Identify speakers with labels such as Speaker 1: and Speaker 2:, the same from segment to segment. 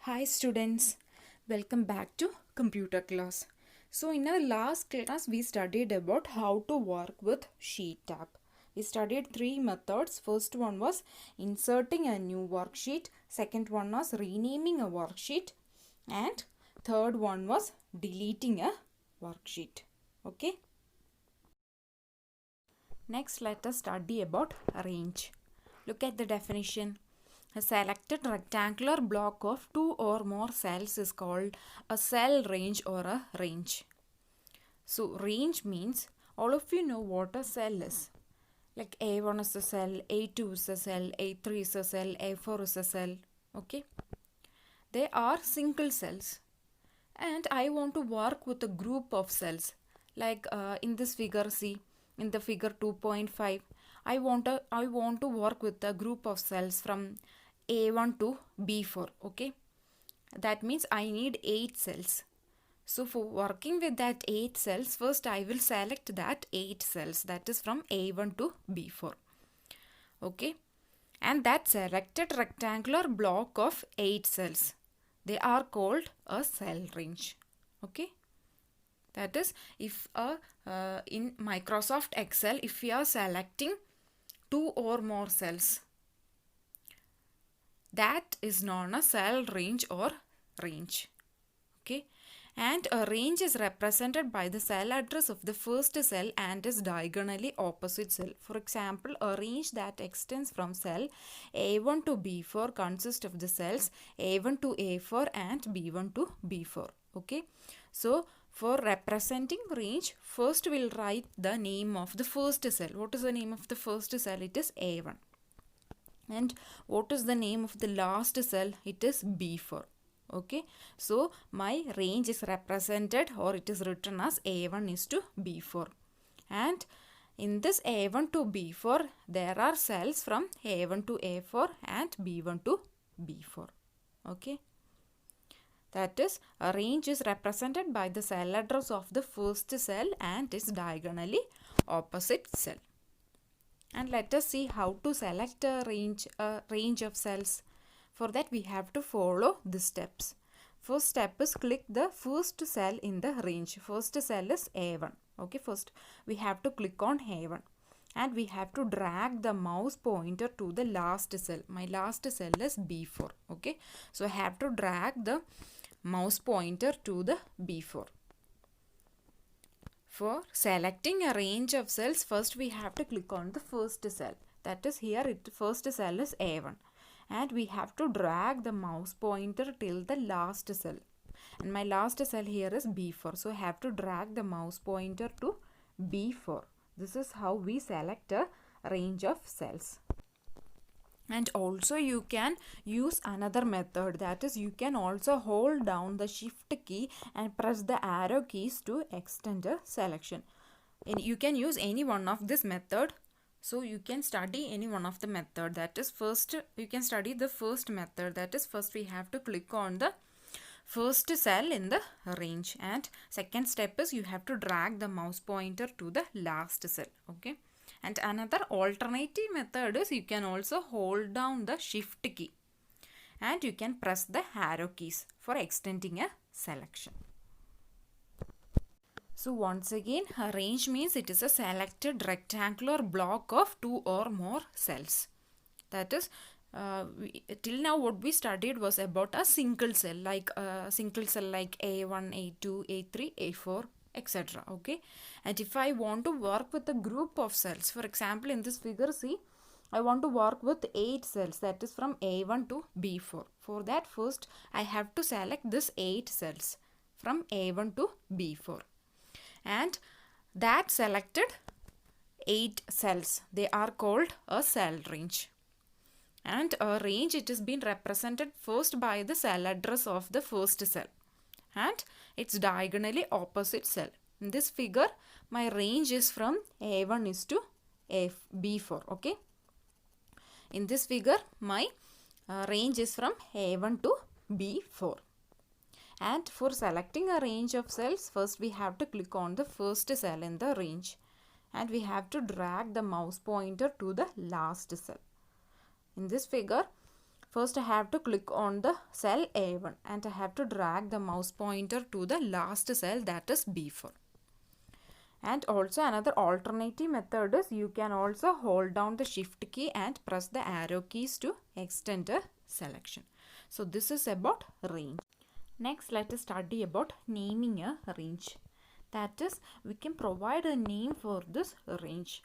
Speaker 1: Hi students, welcome back to computer class. So in our last class we studied about how to work with sheet tab. We studied three methods. First one was inserting a new worksheet, second one was renaming a worksheet, and third one was deleting a worksheet. Okay? Next let us study about range. Look at the definition. A selected rectangular block of two or more cells is called a cell range or a range. So range means all of you know what a cell is. Like A1 is a cell, A2 is a cell, A3 is a cell, A4 is a cell. Okay. They are single cells. And I want to work with a group of cells. Like in this figure, see, in the figure 2.5, I want to work with a group of cells from A1 to B4. Okay, that means I need 8 cells. So for working with that 8 cells, first I will select that 8 cells, that is from A1 to B4. Okay, and that selected rectangular block of 8 cells, they are called a cell range. Okay, that is, if in Microsoft Excel, if we are selecting 2 or more cells, that is known as cell range or range. Okay, and a range is represented by the cell address of the first cell and its diagonally opposite cell. For example, a range that extends from cell A1 to B4 consists of the cells A1 to A4 and B1 to B4. Okay, so for representing range, first we'll write the name of the first cell. What is the name of the first cell? It is A1. And what is the name of the last cell? It is B4. Okay, so my range is represented, or it is written as A1 is to B4. And in this A1 to B4, there are cells from A1 to A4 and B1 to B4. Okay, that is, a range is represented by the cell address of the first cell and its diagonally opposite cell. And let us see how to select a range of cells. For that we have to follow the steps. First step is click the first cell in the range. First cell is A1. Okay, first we have to click on A1 and we have to drag the mouse pointer to the last cell. My last cell is B4. Okay, so I have to drag the mouse pointer to the B4. For selecting a range of cells, first we have to click on the first cell. That is, here first cell is A1. And we have to drag the mouse pointer till the last cell. And my last cell here is B4. So I have to drag the mouse pointer to B4. This is how we select a range of cells. And also you can use another method, that is, you can also hold down the shift key and press the arrow keys to extend a selection. And you can use any one of this method. So you can study any one of the method. That is, first you can study the first method. That is, first we have to click on the first cell in the range, and second step is you have to drag the mouse pointer to the last cell. Okay, and another alternative method is you can also hold down the shift key and you can press the arrow keys for extending a selection. So once again, a range means it is a selected rectangular block of two or more cells. That is, till now what we studied was about a single cell, like A1, A2, A3, A4, etc. Okay, and if I want to work with a group of cells, for example in this figure, see, I want to work with 8 cells, that is from A1 to B4. For that, first I have to select this 8 cells from A1 to B4. And that selected 8 cells, they are called a cell range. And a range, it is been represented first by the cell address of the first cell and its diagonally opposite cell. In this figure, my range is from A1 is to B4. Okay, in this figure my range is from A1 to B4. And for selecting a range of cells, first we have to click on the first cell in the range and we have to drag the mouse pointer to the last cell. In this figure, First I have to click on the cell A1 and I have to drag the mouse pointer to the last cell, that is B4. And also another alternative method is you can also hold down the shift key and press the arrow keys to extend a selection. So this is about range. Next, let us study about naming a range. That is, we can provide a name for this range.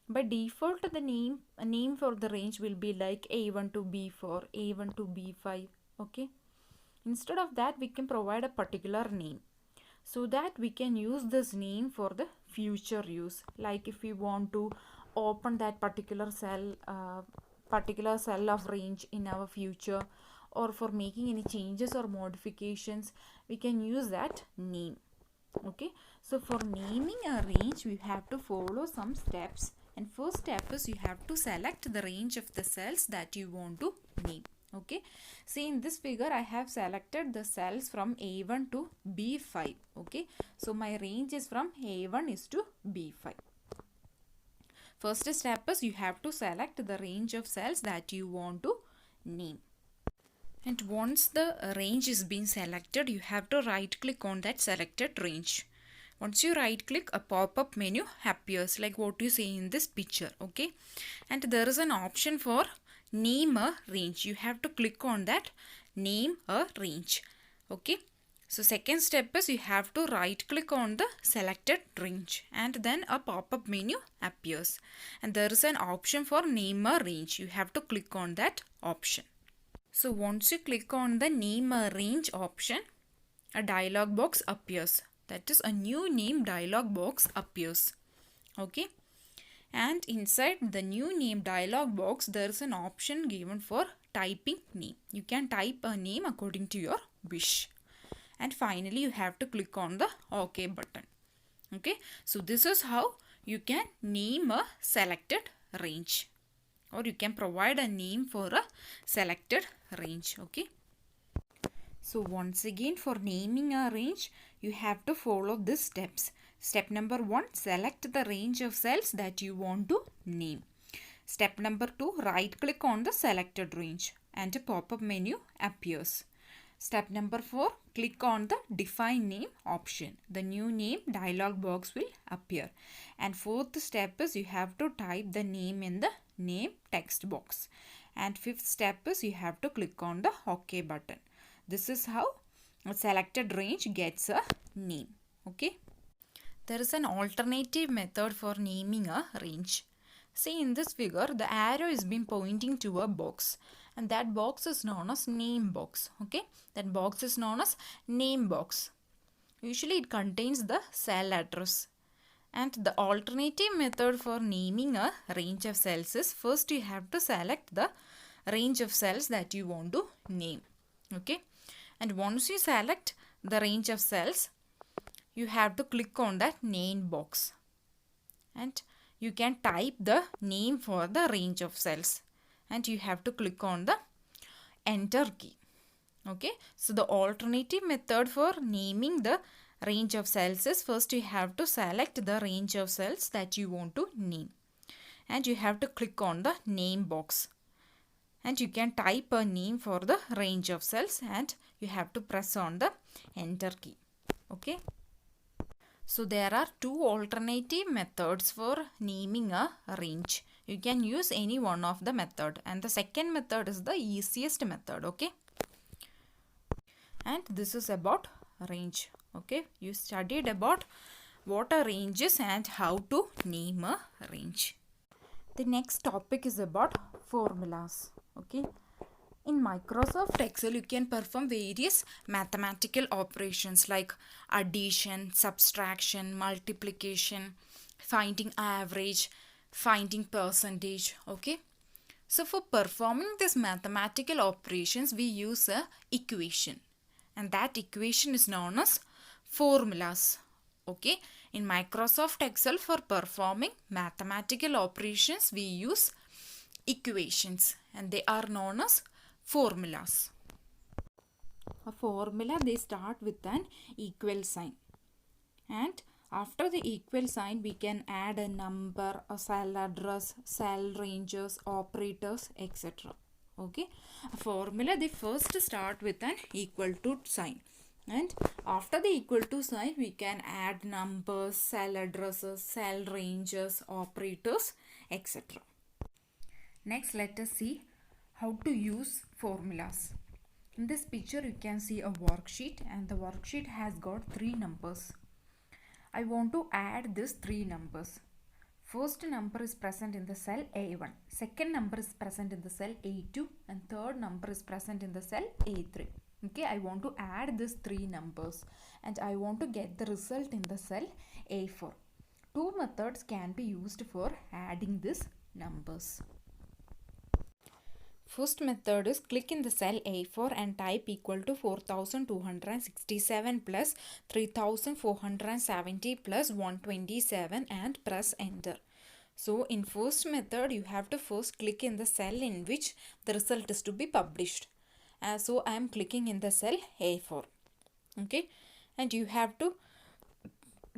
Speaker 1: By default, the name for the range will be like A1 to B4, A1 to B5. Okay. Instead of that, we can provide a particular name, so that we can use this name for the future use. Like if we want to open that particular cell of range in our future, or for making any changes or modifications, we can use that name. Okay, so for naming a range, we have to follow some steps. And first step is you have to select the range of the cells that you want to name. Okay, see in this figure I have selected the cells from A1 to B5. Okay, so my range is from A1 is to B5. First step is you have to select the range of cells that you want to name. And once the range is being selected, you have to right click on that selected range. Once you right click, a pop-up menu appears like what you see in this picture. Okay, and there is an option for name a range. You have to click on that name a range. Okay, so second step is you have to right click on the selected range and then a pop-up menu appears and there is an option for name a range. You have to click on that option. So once you click on the name a range option, a dialog box appears. That is, a new name dialog box appears. Okay, and inside the new name dialog box, there is an option given for typing name. You can type a name according to your wish. And finally, you have to click on the OK button. Okay, so this is how you can name a selected range, or you can provide a name for a selected range. Okay, so once again, for naming a range, you have to follow these steps. Step number 1, select the range of cells that you want to name. Step number 2, right click on the selected range and a pop-up menu appears. Step number 4, click on the define name option. The new name dialog box will appear. And fourth step is you have to type the name in the name text box. And fifth step is you have to click on the OK button. This is how a selected range gets a name. Okay. There is an alternative method for naming a range. See in this figure, the arrow is been pointing to a box, and that box is known as name box. Okay, that box is known as name box. Usually it contains the cell address. And the alternative method for naming a range of cells is, first you have to select the range of cells that you want to name. Okay, and once you select the range of cells, you have to click on that name box and you can type the name for the range of cells and you have to click on the enter key. Okay, so the alternative method for naming the range of cells is, first you have to select the range of cells that you want to name and you have to click on the name box and you can type a name for the range of cells and you have to press on the enter key. Okay, so there are two alternative methods for naming a range. You can use any one of the method, and the second method is the easiest method. Okay, and this is about range. Okay, you studied about what a range is and how to name a range. The next topic is about formulas. Okay, in Microsoft Excel, you can perform various mathematical operations like addition, subtraction, multiplication, finding average, finding percentage. Okay, so for performing these mathematical operations, we use a equation, and that equation is known as formulas. Okay, in Microsoft Excel, for performing mathematical operations, we use equations and they are known as formulas. A formula, they start with an equal sign, and after the equal sign we can add a number, a cell address, cell ranges, operators, etc. Okay, a formula they first start with an equal to sign, and after the equal to sign we can add numbers, cell addresses, cell ranges, operators, etc. Next, let us see how to use formulas. In this picture you can see a worksheet, and the worksheet has got three numbers. I want to add these three numbers. First number is present in the cell A1, second number is present in the cell A2, and third number is present in the cell A3. Okay, I want to add these three numbers and I want to get the result in the cell A4. Two methods can be used for adding these numbers. First method is click in the cell A4 and type equal to 4267 plus 3470 plus 127 and press enter. So in first method you have to first click in the cell in which the result is to be published. So I am clicking in the cell A4. Okay, and you have to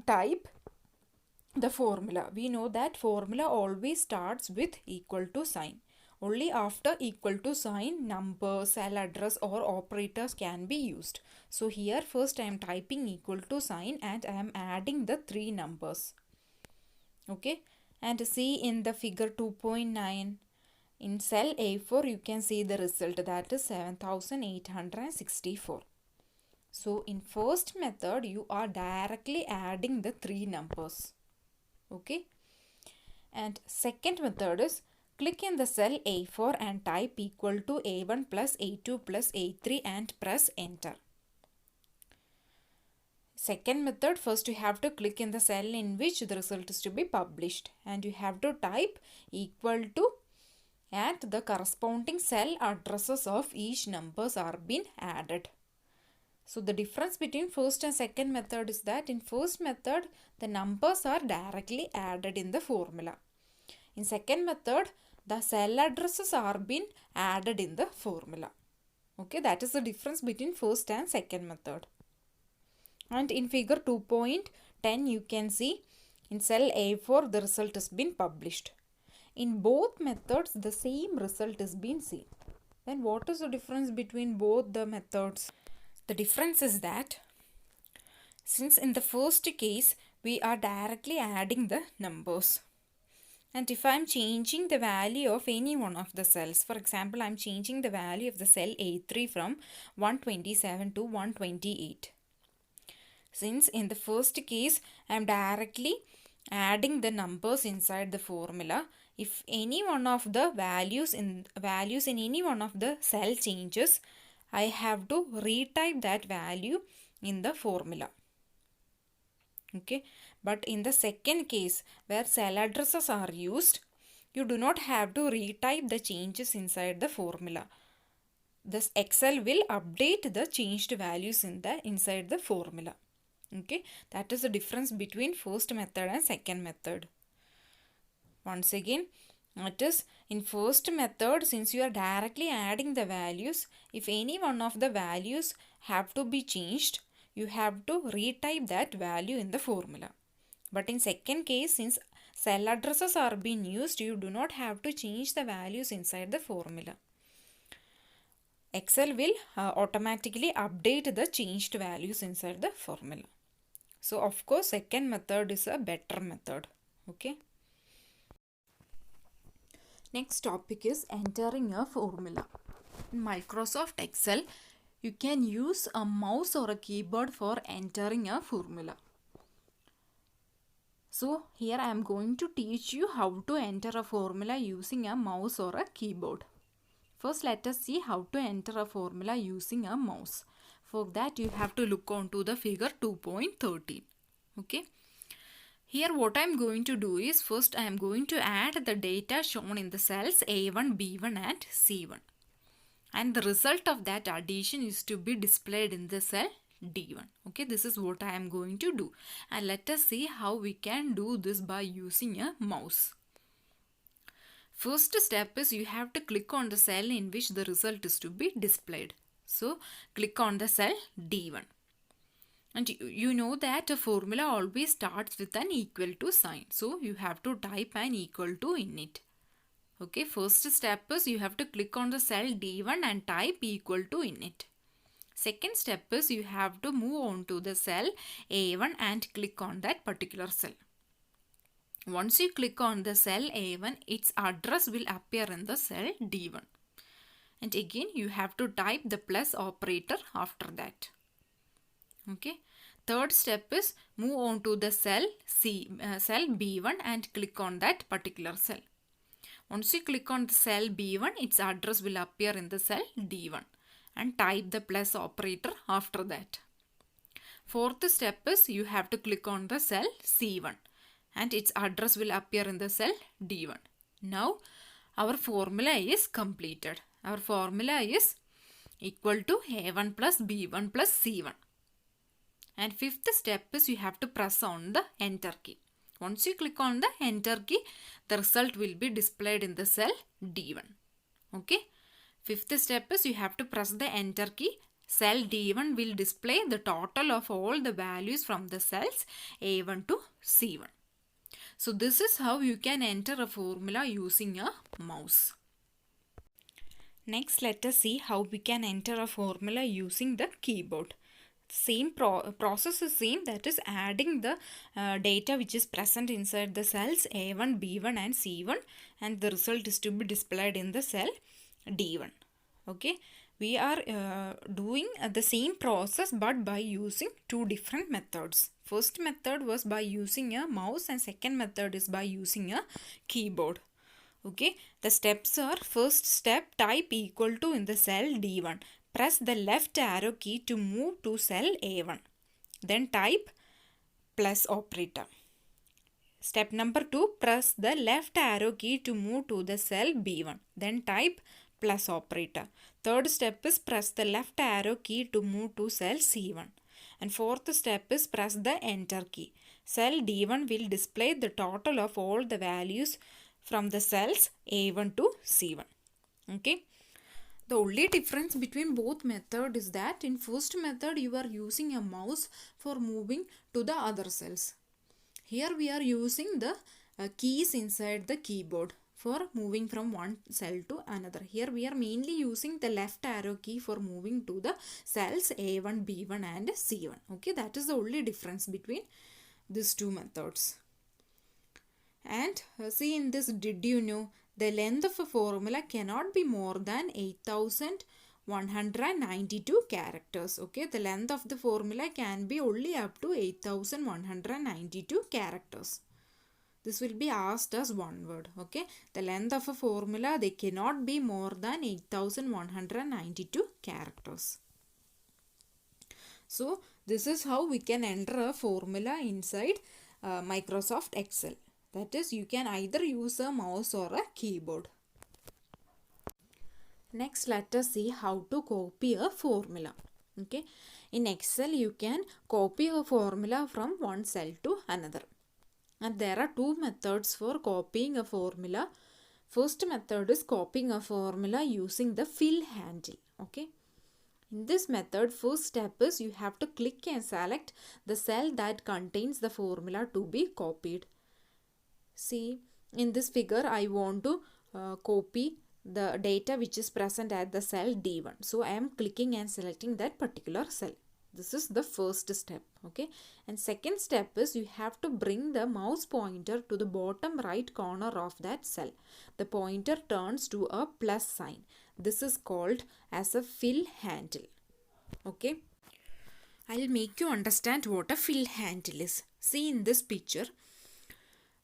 Speaker 1: type the formula. We know that formula always starts with equal to sign. Only after equal to sign, number, cell address or operators can be used. So here first I am typing equal to sign and I am adding the three numbers. Okay, and see in the figure 2.9, in cell A4 you can see the result, that is 7864. So in first method you are directly adding the three numbers. Okay, and second method is click in the cell A4 and type equal to A1 plus A2 plus A3 and press enter. Second method, first you have to click in the cell in which the result is to be published and you have to type equal to and the corresponding cell addresses of each numbers are being added. So the difference between first and second method is that in first method the numbers are directly added in the formula. In second method the cell addresses are being added in the formula. Okay, that is the difference between first and second method. And in figure 2.10 you can see in cell A4 the result has been published. In both methods the same result is being seen. Then what is the difference between both the methods? The difference is that since in the first case we are directly adding the numbers, and if I am changing the value of any one of the cells, for example I am changing the value of the cell A3 from 127 to 128. Since in the first case I am directly adding the numbers inside the formula, if any one of the values in any one of the cell changes, I have to retype that value in the formula. Okay, but in the second case where cell addresses are used, you do not have to retype the changes inside the formula. This Excel will update the changed values inside the formula. Okay, that is the difference between first method and second method. Once again, it is in first method, since you are directly adding the values, if any one of the values have to be changed, you have to retype that value in the formula. But in second case, since cell addresses are being used, you do not have to change the values inside the formula. Excel will automatically update the changed values inside the formula. So of course second method is a better method. Okay. Next topic is entering a formula. In Microsoft Excel, you can use a mouse or a keyboard for entering a formula. So here I am going to teach you how to enter a formula using a mouse or a keyboard. First let us see how to enter a formula using a mouse. For that you have to look on to the figure 2.13. Okay. Here what I am going to do is first I am going to add the data shown in the cells A1, B1 and C1. And the result of that addition is to be displayed in the cell D1. Okay, this is what I am going to do. And let us see how we can do this by using a mouse. First step is you have to click on the cell in which the result is to be displayed. So click on the cell D1. And you know that a formula always starts with an equal to sign. So you have to type an equal to in it. Okay, first step is you have to click on the cell D1 and type equal to in it. Second step is you have to move on to the cell A1 and click on that particular cell. Once you click on the cell A1, its address will appear in the cell D1. And again you have to type the plus operator after that. Okay. Third step is move on to the cell B1 and click on that particular cell. Once you click on the cell B1, its address will appear in the cell D1 and type the plus operator after that. Fourth step is you have to click on the cell C1 and its address will appear in the cell D1. Now our formula is completed. Our formula is equal to A1 plus B1 plus C1. And fifth step is you have to press on the enter key. Once you click on the enter key, the result will be displayed in the cell D1. Okay. Fifth step is you have to press the enter key. Cell D1 will display the total of all the values from the cells A1 to C1. So this is how you can enter a formula using a mouse. Next, let us see how we can enter a formula using the keyboard. Same process is same, that is adding the data which is present inside the cells A1, B1 and C1, and the result is to be displayed in the cell D1. Okay, we are doing the same process but by using two different methods. First method was by using a mouse and second method is by using a keyboard. Okay, the steps are: first step, type equal to in the cell D1. Press the left arrow key to move to cell A1. Then type plus operator. Step number 2, press the left arrow key to move to the cell B1. Then type plus operator. Third step is press the left arrow key to move to cell C1. And fourth step is press the enter key. Cell D1 will display the total of all the values from the cells A1 to C1. Okay. The only difference between both methods is that in first method you are using a mouse for moving to the other cells. Here we are using the keys inside the keyboard for moving from one cell to another. Here we are mainly using the left arrow key for moving to the cells A1, B1 and C1. Okay, that is the only difference between these two methods. And see in this, did you know the length of a formula cannot be more than 8192 characters. Okay, the length of the formula can be only up to 8192 characters. This will be asked as one word. Okay, the length of a formula, they cannot be more than 8192 characters. So this is how we can enter a formula inside Microsoft Excel. That is, you can either use a mouse or a keyboard. Next, let us see how to copy a formula. Okay, in Excel you can copy a formula from one cell to another. And there are two methods for copying a formula. First method is copying a formula using the fill handle. Okay. In this method, first step is you have to click and select the cell that contains the formula to be copied. See, in this figure, I want to copy the data which is present at the cell D1. So, I am clicking and selecting that particular cell. This is the first step. Okay. And second step is you have to bring the mouse pointer to the bottom right corner of that cell. The pointer turns to a plus sign. This is called as a fill handle. Okay. I'll make you understand what a fill handle is. See in this picture,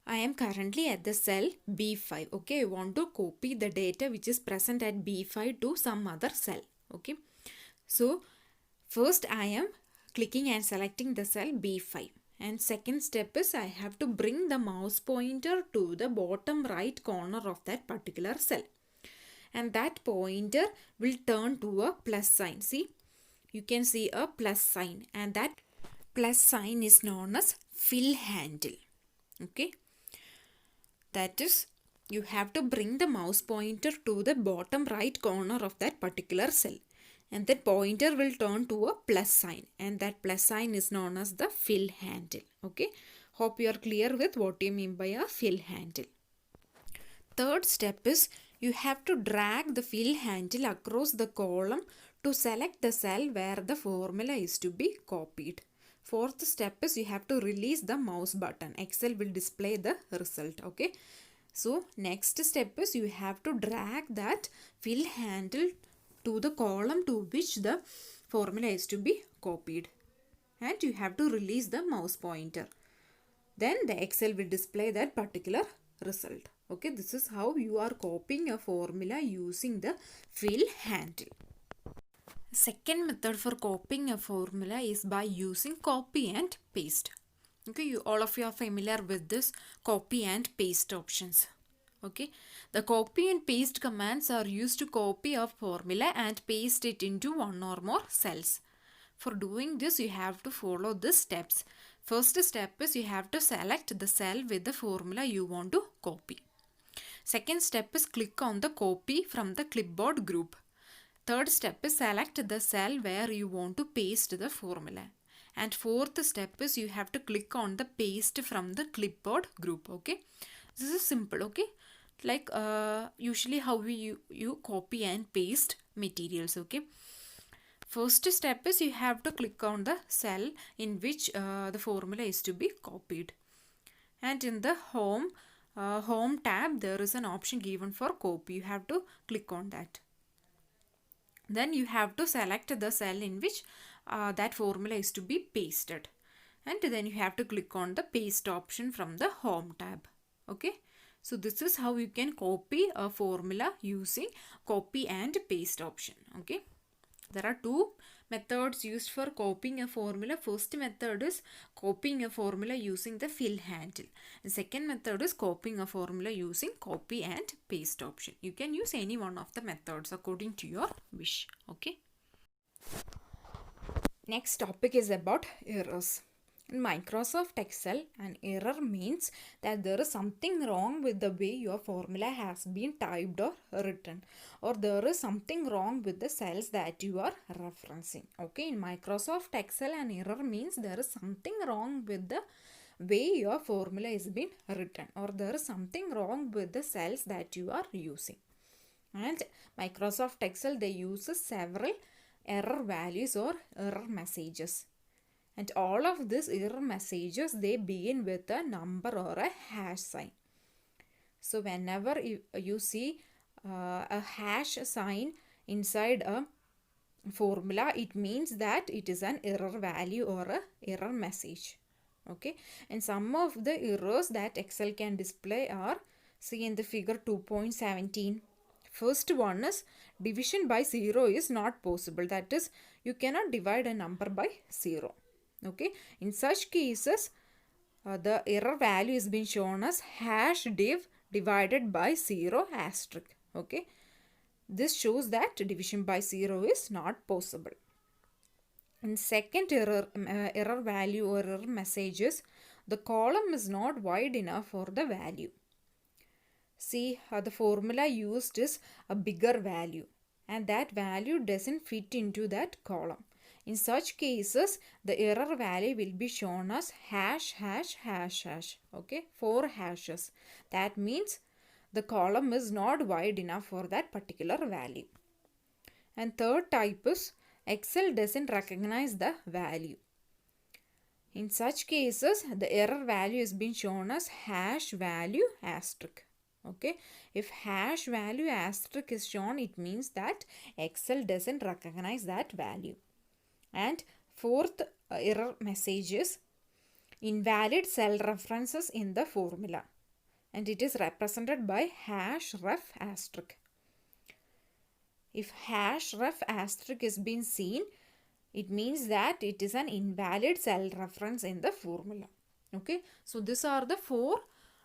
Speaker 1: I am currently at the cell B5. Okay, I want to copy the data which is present at B5 to some other cell. Okay, so first I am clicking and selecting the cell B5. And second step is I have to bring the mouse pointer to the bottom right corner of that particular cell. And that pointer will turn to a plus sign. See, you can see a plus sign. And that plus sign is known as fill handle. Okay. That is, you have to bring the mouse pointer to the bottom right corner of that particular cell. And that pointer will turn to a plus sign. And that plus sign is known as the fill handle. Okay. Hope you are clear with what you mean by a fill handle. Third step is you have to drag the fill handle across the column to select the cell where the formula is to be copied. Fourth step is you have to release the mouse button. Excel will display the result. Okay. So next step is you have to drag that fill handle to the column to which the formula is to be copied. And you have to release the mouse pointer. Then the Excel will display that particular result. Okay, this is how you are copying a formula using the fill handle. Second method for copying a formula is by using copy and paste. Okay, all of you are familiar with this copy and paste options. Okay, the copy and paste commands are used to copy a formula and paste it into one or more cells. For doing this, you have to follow these steps. First step is you have to select the cell with the formula you want to copy. Second step is click on the copy from the clipboard group. Third step is select the cell where you want to paste the formula. And fourth step is you have to click on the paste from the clipboard group. Okay, this is simple. Okay, like usually how you copy and paste materials. Okay, first step is you have to click on the cell in which the formula is to be copied. And in the home tab, there is an option given for copy. You have to click on that. Then you have to select the cell in which that formula is to be pasted. And then you have to click on the paste option from the home tab. Okay. So this is how you can copy a formula using copy and paste option. Okay. There are two methods used for copying a formula. First method is copying a formula using the fill handle. The second method is copying a formula using copy and paste option. You can use any one of the methods according to your wish. Okay. Next topic is about errors. In Microsoft Excel, an error means that there is something wrong with the way your formula has been typed or written, or there is something wrong with the cells that you are referencing. Okay, in Microsoft Excel, an error means there is something wrong with the way your formula is being written, or there is something wrong with the cells that you are using. And Microsoft Excel, they use several error values or error messages. And all of these error messages, they begin with a number or a hash sign. So whenever you see a hash sign inside a formula, it means that it is an error value or a error message. Okay. And some of the errors that Excel can display are, see in the figure 2.17. First one is division by 0 is not possible. That is, you cannot divide a number by 0. Okay, in such cases, the error value is being shown as hash div divided by 0 asterisk. Okay, this shows that division by 0 is not possible. In second error value or error message is the column is not wide enough for the value. See, the formula used is a bigger value, and that value doesn't fit into that column. In such cases, the error value will be shown as hash hash hash hash. Okay, 4 hashes. That means the column is not wide enough for that particular value. And third type is Excel doesn't recognize the value. In such cases, the error value is being shown as hash value asterisk. Okay, if hash value asterisk is shown, it means that Excel doesn't recognize that value. And fourth error message is invalid cell references in the formula, and it is represented by hash ref asterisk. If hash ref asterisk is being seen, it means that it is an invalid cell reference in the formula. Okay, so these are the 4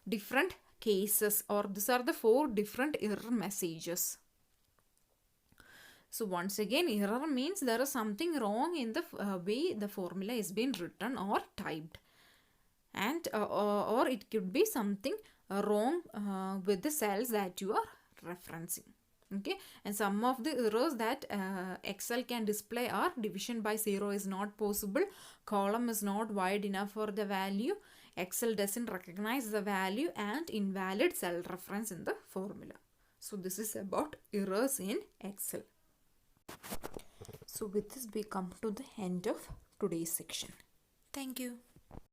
Speaker 1: different cases, or these are the 4 different error messages. So once again, error means there is something wrong in the way the formula is being written or typed, and or it could be something wrong with the cells that you are referencing. Okay, and some of the errors that Excel can display are division by 0 is not possible, column is not wide enough for the value, Excel doesn't recognize the value and invalid cell reference in the formula. So this is about errors in Excel. So with this we come to the end of today's section. Thank you.